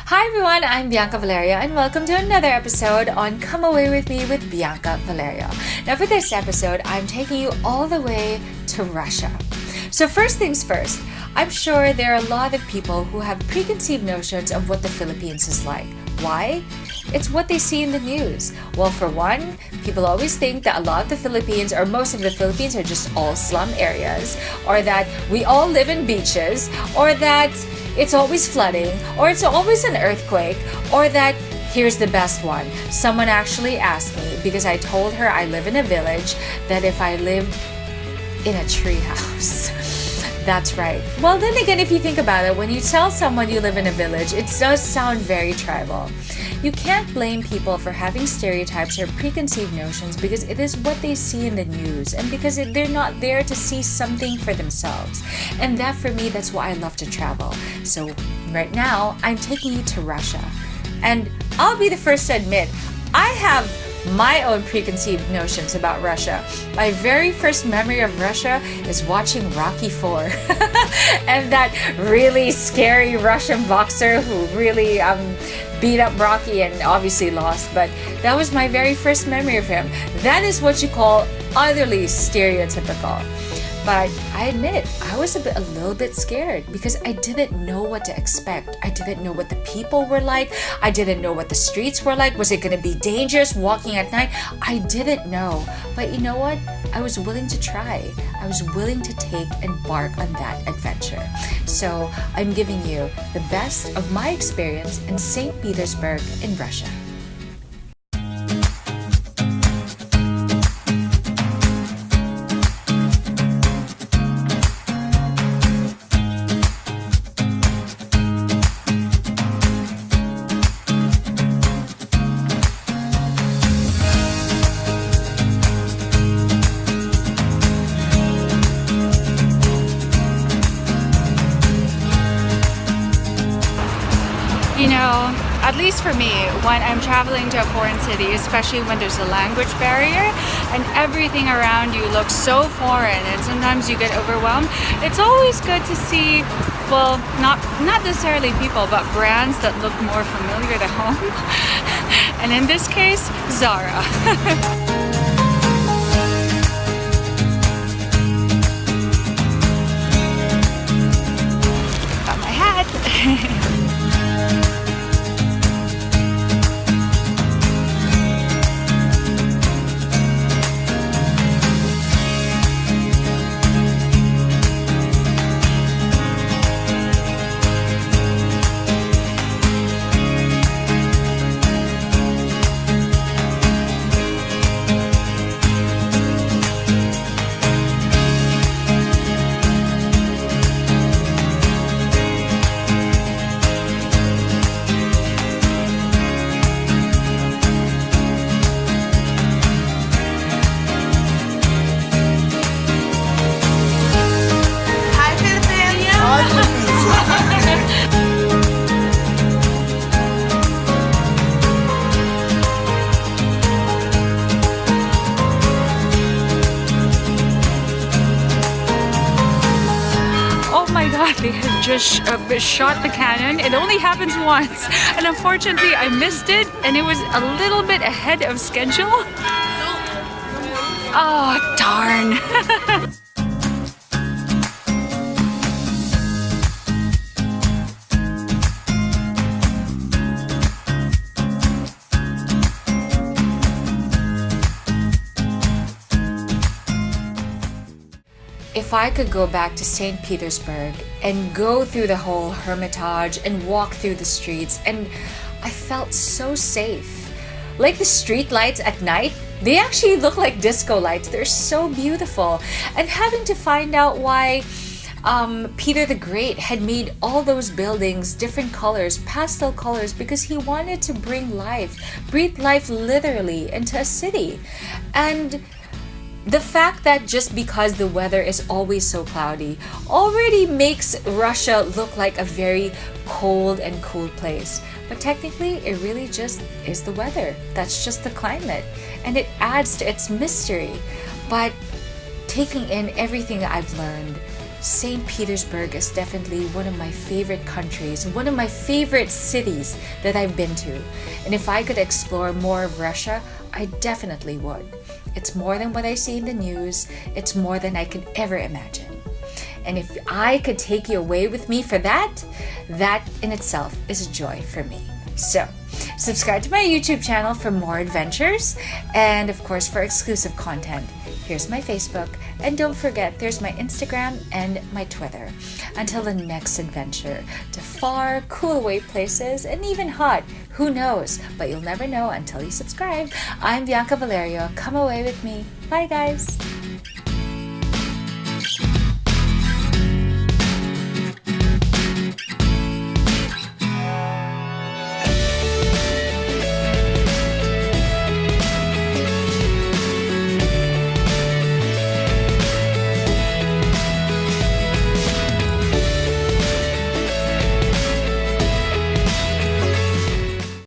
Hi everyone, I'm Bianca Valerio and welcome to another episode on Come Away With Me with Bianca Valerio. Now for this episode, I'm taking you all the way to Russia. So first things first, I'm sure there are a lot of people who have preconceived notions of what the Philippines is like. Why? It's what they see in the news. Well, for one, people always think that a lot of the Philippines or most of the Philippines are just all slum areas, or that we all live in beaches, or that it's always flooding, or it's always an earthquake, or that, here's the best one. Someone actually asked me, because I told her I live in a village, that if I lived in a tree house. That's right. Well, then again, if you think about it, when you tell someone you live in a village, it does sound very tribal. You can't blame people for having stereotypes or preconceived notions because it is what they see in the news and because they're not there to see something for themselves. And that, for me, that's why I love to travel. So right now, I'm taking you to Russia. And I'll be the first to admit, I have my own preconceived notions about Russia. My very first memory of Russia is watching Rocky IV and that really scary Russian boxer who really beat up Rocky and obviously lost, but that was my very first memory of him. That is what you call utterly stereotypical. But I admit, I was a little bit scared because I didn't know what to expect. I didn't know what the people were like. I didn't know what the streets were like. Was it going to be dangerous walking at night? I didn't know. But you know what? I was willing to try. I was willing to embark on that adventure. So I'm giving you the best of my experience in St. Petersburg in Russia. You know, at least for me, when I'm traveling to a foreign city, especially when there's a language barrier and everything around you looks so foreign and sometimes you get overwhelmed, it's always good to see, well, not necessarily people, but brands that look more familiar to home. And in this case, Zara. Got my hat. They had just shot the cannon. It only happens once, and unfortunately I missed it, and it was a little bit ahead of schedule. Oh, darn. If I could go back to St. Petersburg and go through the whole Hermitage and walk through the streets, and I felt so safe. Like the street lights at night, they actually look like disco lights. They're so beautiful. And having to find out why Peter the Great had made all those buildings different colors, pastel colors, because he wanted to breathe life literally into a city. And the fact that just because the weather is always so cloudy already makes Russia look like a very cold and cool place. But technically, it really just is the weather. That's just the climate. And it adds to its mystery. But taking in everything that I've learned, St. Petersburg is definitely one of my favorite countries, one of my favorite cities that I've been to. And if I could explore more of Russia, I definitely would. It's more than what I see in the news. It's more than I could ever imagine. And if I could take you away with me for that, that in itself is a joy for me. So, subscribe to my YouTube channel for more adventures and, of course, for exclusive content. Here's my Facebook, and don't forget there's my Instagram and my Twitter. Until the next adventure to far, cool away places and even hot, who knows? But you'll never know until you subscribe. I'm Bianca Valerio. Come away with me. Bye, guys.